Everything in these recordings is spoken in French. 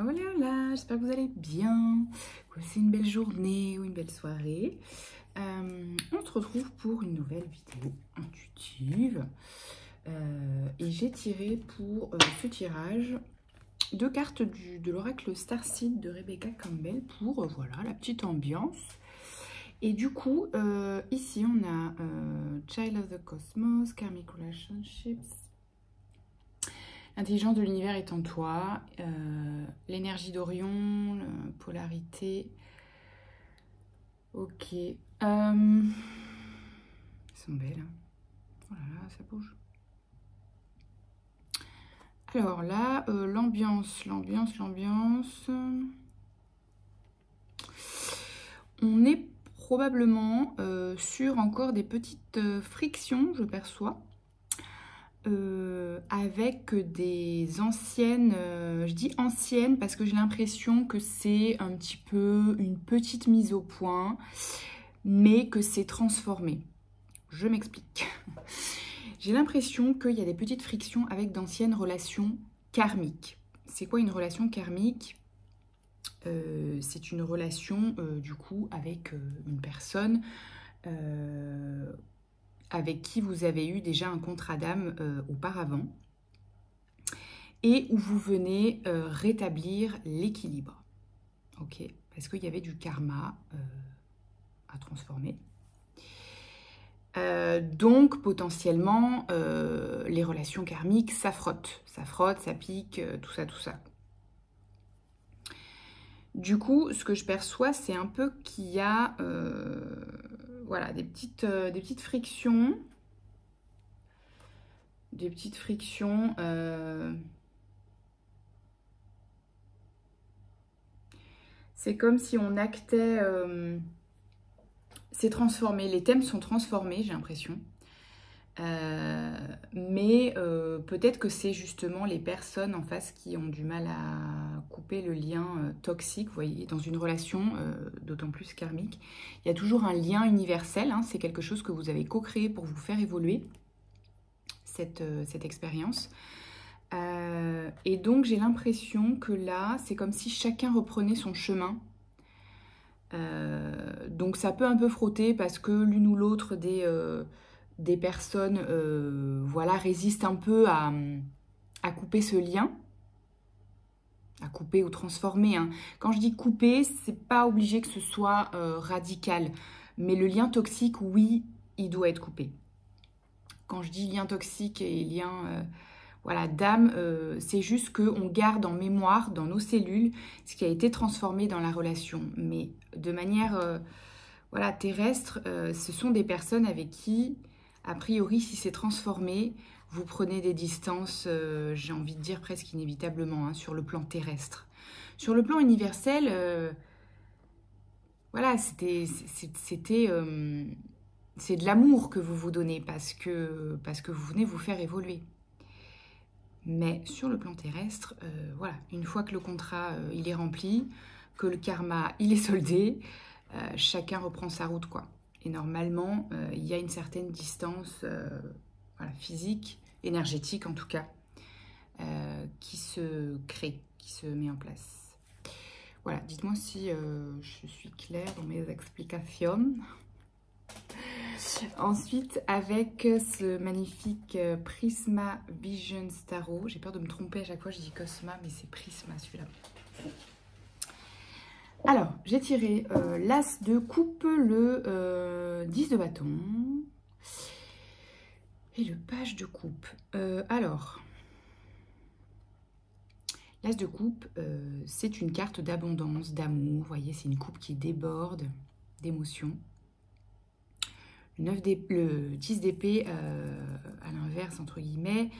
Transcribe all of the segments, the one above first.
Hola, hola, j'espère que vous allez bien, que c'est une belle journée ou une belle soirée. On se retrouve pour une nouvelle vidéo intuitive. Et j'ai tiré pour ce tirage deux cartes de l'oracle Starseed de Rebecca Campbell pour voilà, la petite ambiance. Et du coup, ici on a Child of the Cosmos, Karmic Relationships, l'intelligence de l'univers est en toi, l'énergie d'Orion, la polarité. Ok. Elles sont belles. Hein. Oh là là, ça bouge. Alors là, l'ambiance. On est probablement sur encore des petites frictions, je perçois. Avec des anciennes, je dis anciennes parce que j'ai l'impression que c'est un petit peu une petite mise au point, mais que c'est transformé. Je m'explique. J'ai l'impression qu'il y a des petites frictions avec d'anciennes relations karmiques. C'est quoi une relation karmique? C'est une relation du coup avec une personne avec qui vous avez eu déjà un contrat d'âme auparavant et où vous venez rétablir l'équilibre. Ok, parce qu'il y avait du karma à transformer. Donc potentiellement les relations karmiques ça frotte, ça pique, tout ça. Du coup, ce que je perçois, c'est un peu qu'il y a voilà, des petites frictions. Des petites frictions. C'est comme si on actait... c'est transformé, les thèmes sont transformés, j'ai l'impression. Mais peut-être que c'est justement les personnes en face qui ont du mal à couper le lien toxique. Vous voyez, dans une relation, d'autant plus karmique, il y a toujours un lien universel. Hein, c'est quelque chose que vous avez co-créé pour vous faire évoluer, cette expérience. Et donc, j'ai l'impression que là, c'est comme si chacun reprenait son chemin. Donc, ça peut un peu frotter parce que l'une ou l'autre des personnes voilà, résistent un peu à couper ce lien, à couper ou transformer. Hein. Quand je dis couper, c'est pas obligé que ce soit radical, mais le lien toxique, oui, il doit être coupé. Quand je dis lien toxique et lien voilà, d'âme, c'est juste qu'on garde en mémoire, dans nos cellules, ce qui a été transformé dans la relation. Mais de manière voilà, terrestre, ce sont des personnes avec qui... A priori, si c'est transformé, vous prenez des distances, j'ai envie de dire presque inévitablement, hein, sur le plan terrestre. Sur le plan universel, voilà, c'est de l'amour que vous vous donnez parce que vous venez vous faire évoluer. Mais sur le plan terrestre, voilà, une fois que le contrat il est rempli, que le karma il est soldé, chacun reprend sa route, quoi. Et normalement, il y a une certaine distance voilà, physique, énergétique en tout cas, qui se crée, qui se met en place. Voilà, dites-moi si je suis claire dans mes explications. Ensuite, avec ce magnifique Prisma Vision Tarot, j'ai peur de me tromper à chaque fois, je dis Cosma, mais c'est Prisma celui-là. Alors, j'ai tiré l'As de coupe, le 10 de bâton et le page de coupe. Alors, l'As de coupe, c'est une carte d'abondance, d'amour. Vous voyez, c'est une coupe qui déborde d'émotions. Le 10 d'épée, à l'inverse, entre guillemets,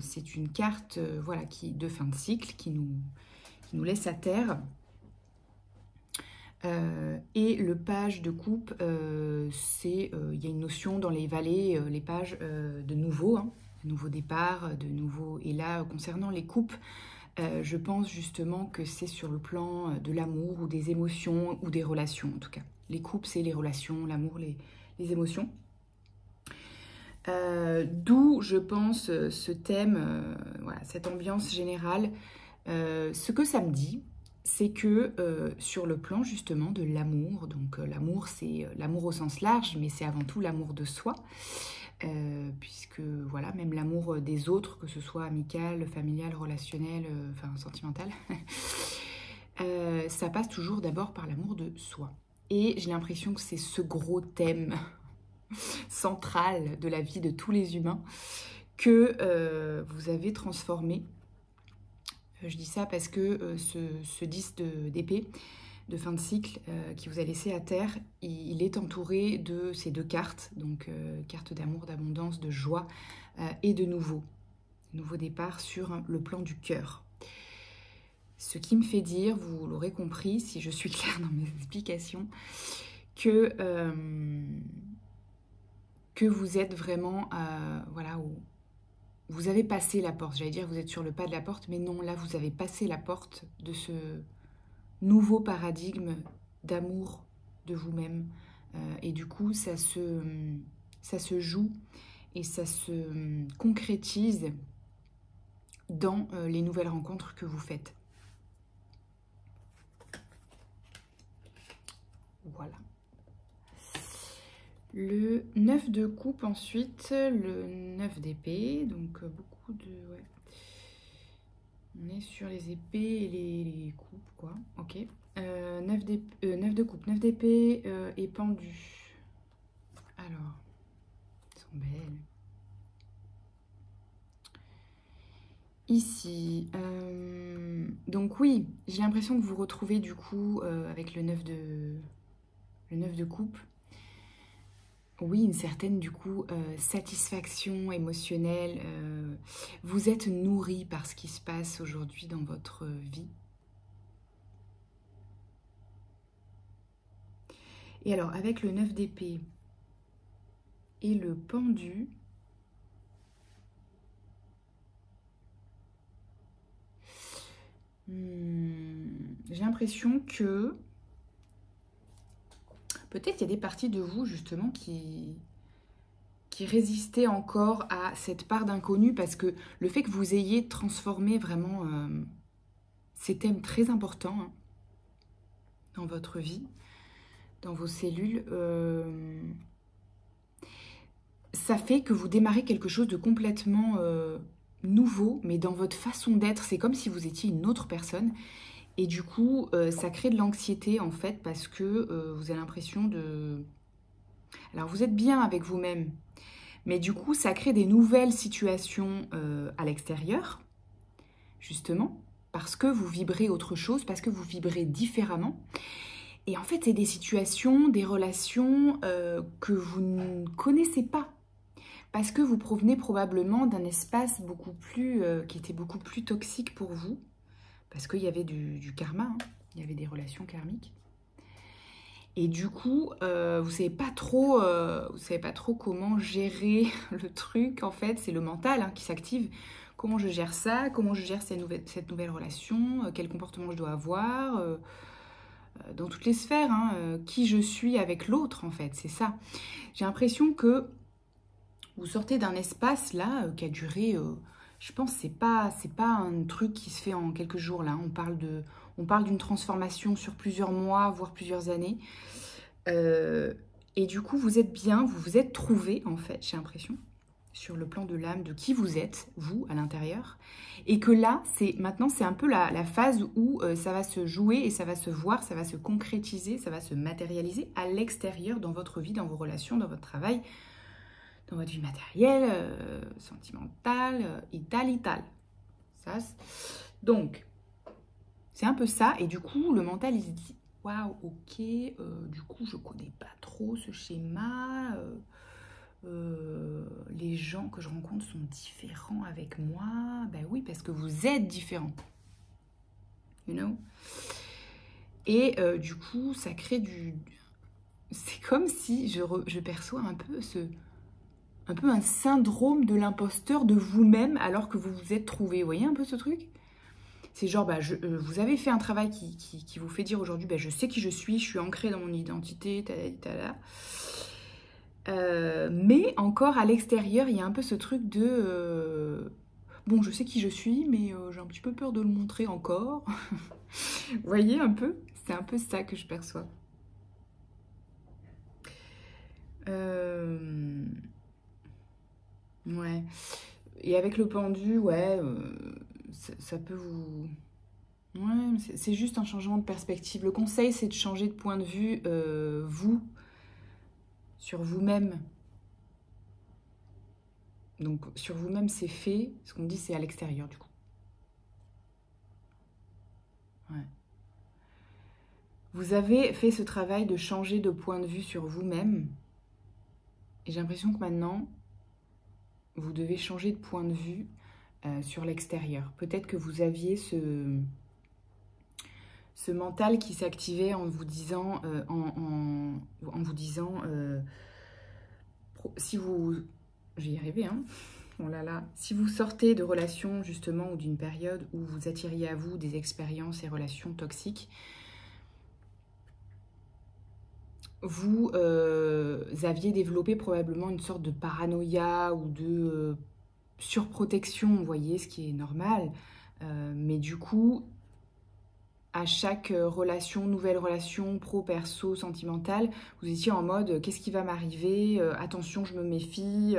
c'est une carte voilà, de fin de cycle qui nous laisse à terre. Et le page de coupe, il y a une notion dans les vallées, les pages de nouveau, hein, de nouveau départ, de nouveau... Et là, concernant les coupes, je pense justement que c'est sur le plan de l'amour ou des émotions ou des relations en tout cas. Les coupes, c'est les relations, l'amour, les émotions. D'où, je pense, ce thème, voilà, cette ambiance générale Ce que ça me dit, c'est que sur le plan justement de l'amour, donc l'amour c'est l'amour au sens large, mais c'est avant tout l'amour de soi, puisque voilà, même l'amour des autres, que ce soit amical, familial, relationnel, enfin sentimental, ça passe toujours d'abord par l'amour de soi. Et j'ai l'impression que c'est ce gros thème central de la vie de tous les humains que vous avez transformé. Je dis ça parce que ce 10 d'épée de fin de cycle qui vous a laissé à terre, il est entouré de ces deux cartes, donc carte d'amour, d'abondance, de joie et de nouveau départ sur le plan du cœur. Ce qui me fait dire, vous l'aurez compris si je suis claire dans mes explications, que vous êtes vraiment voilà, où vous avez passé la porte. J'allais dire vous êtes sur le pas de la porte, mais non, là vous avez passé la porte de ce nouveau paradigme d'amour de vous-même. Et du coup, ça se joue et ça se concrétise dans les nouvelles rencontres que vous faites. Voilà. Le 9 de coupe ensuite, le 9 d'épée, donc beaucoup de... Ouais. On est sur les épées et les coupes, quoi. Ok. 9 de coupe, 9 d'épée et pendu. Alors, elles sont belles. Ici, donc oui, j'ai l'impression que vous retrouvez du coup avec le 9 de coupe. Oui, une certaine, du coup, satisfaction émotionnelle. Vous êtes nourri par ce qui se passe aujourd'hui dans votre vie. Et alors, avec le 9 d'épée et le pendu, j'ai l'impression que peut-être il y a des parties de vous, justement, qui résistaient encore à cette part d'inconnu, parce que le fait que vous ayez transformé vraiment ces thèmes très importants hein, dans votre vie, dans vos cellules, ça fait que vous démarrez quelque chose de complètement nouveau, mais dans votre façon d'être, c'est comme si vous étiez une autre personne. Et du coup, ça crée de l'anxiété, en fait, parce que vous avez l'impression de... Alors, vous êtes bien avec vous-même, mais du coup, ça crée des nouvelles situations à l'extérieur, justement, parce que vous vibrez autre chose, parce que vous vibrez différemment. Et en fait, c'est des situations, des relations que vous ne connaissez pas, parce que vous provenez probablement d'un espace beaucoup plus, qui était beaucoup plus toxique pour vous, parce qu'il y avait du karma, hein. Il y avait des relations karmiques. Et du coup, vous savez pas trop comment gérer le truc. En fait, c'est le mental hein, qui s'active. Comment je gère ça? Comment je gère cette nouvelle relation? Quel comportement je dois avoir? Dans toutes les sphères, hein, qui je suis avec l'autre, en fait, c'est ça. J'ai l'impression que vous sortez d'un espace là qui a duré... je pense que c'est pas un truc qui se fait en quelques jours là. On parle d'une transformation sur plusieurs mois, voire plusieurs années. Et du coup, vous êtes bien, vous vous êtes trouvé en fait, j'ai l'impression, sur le plan de l'âme, de qui vous êtes, vous, à l'intérieur. Et que là, maintenant, c'est un peu la phase où ça va se jouer et ça va se voir, ça va se concrétiser, ça va se matérialiser à l'extérieur, dans votre vie, dans vos relations, dans votre travail, dans votre vie matérielle, sentimentale, ital. Ça, donc, c'est un peu ça. Et du coup, le mental, il se dit, waouh, ok, du coup, je connais pas trop ce schéma. Les gens que je rencontre sont différents avec moi. Ben oui, parce que vous êtes différents. You know? Et du coup, ça crée du... C'est comme si je perçois un peu un syndrome de l'imposteur de vous-même alors que vous vous êtes trouvé. Vous voyez un peu ce truc? C'est genre, bah, vous avez fait un travail qui vous fait dire aujourd'hui, bah, je sais qui je suis ancrée dans mon identité, mais encore à l'extérieur, il y a un peu ce truc de... bon, je sais qui je suis, mais j'ai un petit peu peur de le montrer encore. Vous voyez un peu? C'est un peu ça que je perçois. Ouais. Et avec le pendu, ouais, ça peut vous... Ouais, c'est juste un changement de perspective. Le conseil, c'est de changer de point de vue, vous, sur vous-même. Donc, sur vous-même, c'est fait. Ce qu'on me dit, c'est à l'extérieur, du coup. Ouais. Vous avez fait ce travail de changer de point de vue sur vous-même. Et j'ai l'impression que maintenant, vous devez changer de point de vue sur l'extérieur. Peut-être que vous aviez ce mental qui s'activait en vous disant, si vous... Je vais y arriver, hein. Oh là là. Si vous sortez de relations, justement, ou d'une période où vous attiriez à vous des expériences et relations toxiques, vous aviez développé probablement une sorte de paranoïa ou de surprotection, vous voyez, ce qui est normal. Mais du coup, à chaque relation, nouvelle relation, pro, perso, sentimentale, vous étiez en mode qu'est-ce qui va m'arriver, attention, je me méfie,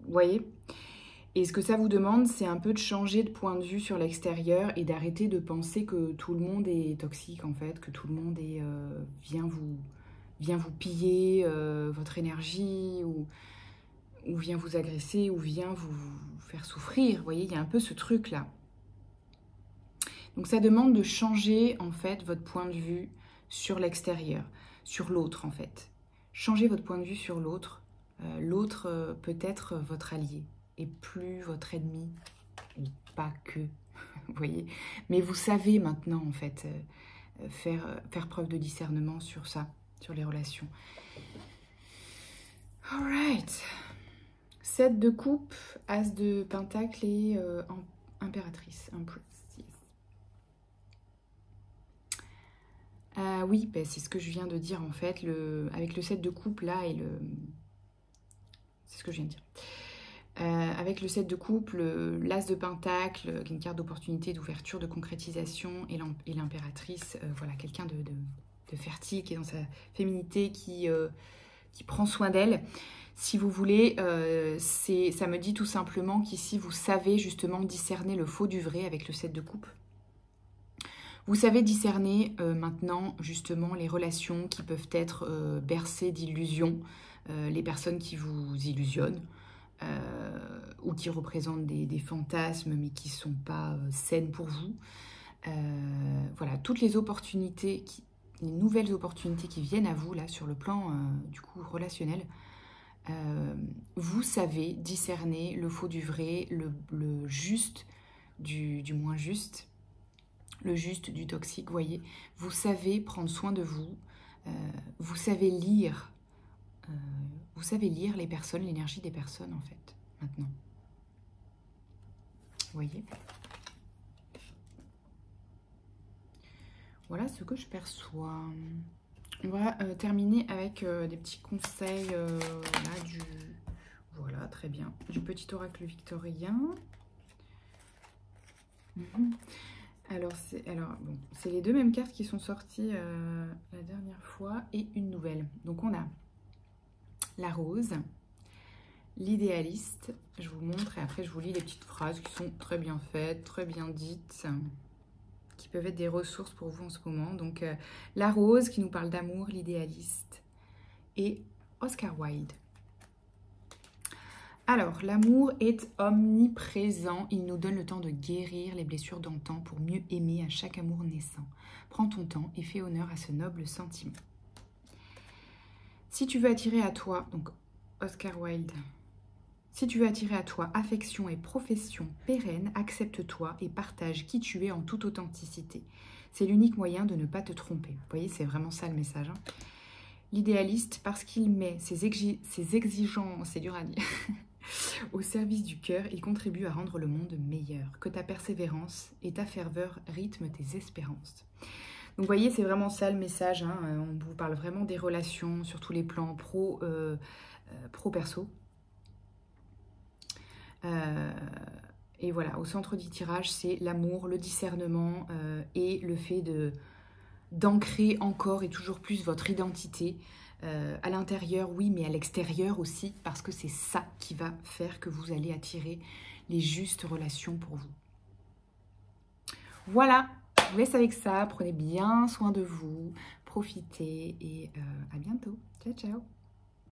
vous voyez. Et ce que ça vous demande, c'est un peu de changer de point de vue sur l'extérieur et d'arrêter de penser que tout le monde est toxique, en fait, que tout le monde est, vient vous piller votre énergie ou vient vous agresser ou vient vous faire souffrir. Vous voyez, il y a un peu ce truc-là. Donc ça demande de changer en fait votre point de vue sur l'extérieur, sur l'autre en fait. Changez votre point de vue sur l'autre. L'autre peut être votre allié et plus votre ennemi, ou pas que, vous voyez. Mais vous savez maintenant en fait faire preuve de discernement sur ça, sur les relations. Alright. 7 de coupe, as de pentacle et impératrice, empress. Oui, ben c'est ce que je viens de dire en fait, avec le 7 de coupe là et le... C'est ce que je viens de dire. Avec le 7 de coupe, l'as de pentacle, qui est une carte d'opportunité, d'ouverture, de concrétisation, et l'impératrice, voilà, quelqu'un de fertile, qui est dans sa féminité, qui prend soin d'elle. Si vous voulez, ça me dit tout simplement qu'ici, vous savez justement discerner le faux du vrai avec le 7 de coupe. Vous savez discerner maintenant justement les relations qui peuvent être bercées d'illusions, les personnes qui vous illusionnent ou qui représentent des fantasmes mais qui ne sont pas saines pour vous. Voilà, toutes les opportunités, les nouvelles opportunités qui viennent à vous là sur le plan du coup relationnel, vous savez discerner le faux du vrai, le juste du moins juste, le juste du toxique, vous voyez. Vous savez prendre soin de vous, vous savez lire les personnes, l'énergie des personnes en fait, maintenant. Vous voyez. Voilà ce que je perçois. On va terminer avec des petits conseils là, voilà, très bien, du petit oracle victorien. Alors, c'est les deux mêmes cartes qui sont sorties la dernière fois et une nouvelle. Donc, on a la rose, l'idéaliste. Je vous montre et après, je vous lis les petites phrases qui sont très bien faites, très bien dites, qui peuvent être des ressources pour vous en ce moment. Donc, la rose qui nous parle d'amour, l'idéaliste et Oscar Wilde. Alors, l'amour est omniprésent. Il nous donne le temps de guérir les blessures d'antan pour mieux aimer à chaque amour naissant. Prends ton temps et fais honneur à ce noble sentiment. Si tu veux attirer à toi, donc Oscar Wilde, si tu veux attirer à toi affection et profession pérenne, accepte-toi et partage qui tu es en toute authenticité. C'est l'unique moyen de ne pas te tromper. Vous voyez, c'est vraiment ça le message. Hein. L'idéaliste, parce qu'il met ses exigences, c'est dur à dire, au service du cœur, il contribue à rendre le monde meilleur. Que ta persévérance et ta ferveur rythment tes espérances. Donc vous voyez, c'est vraiment ça le message. Hein. On vous parle vraiment des relations sur tous les plans pro-perso. Et voilà, au centre du tirage, c'est l'amour, le discernement et le fait d'ancrer encore et toujours plus votre identité à l'intérieur, oui, mais à l'extérieur aussi, parce que c'est ça qui va faire que vous allez attirer les justes relations pour vous. Voilà, je vous laisse avec ça. Prenez bien soin de vous, profitez et à bientôt. Ciao, ciao.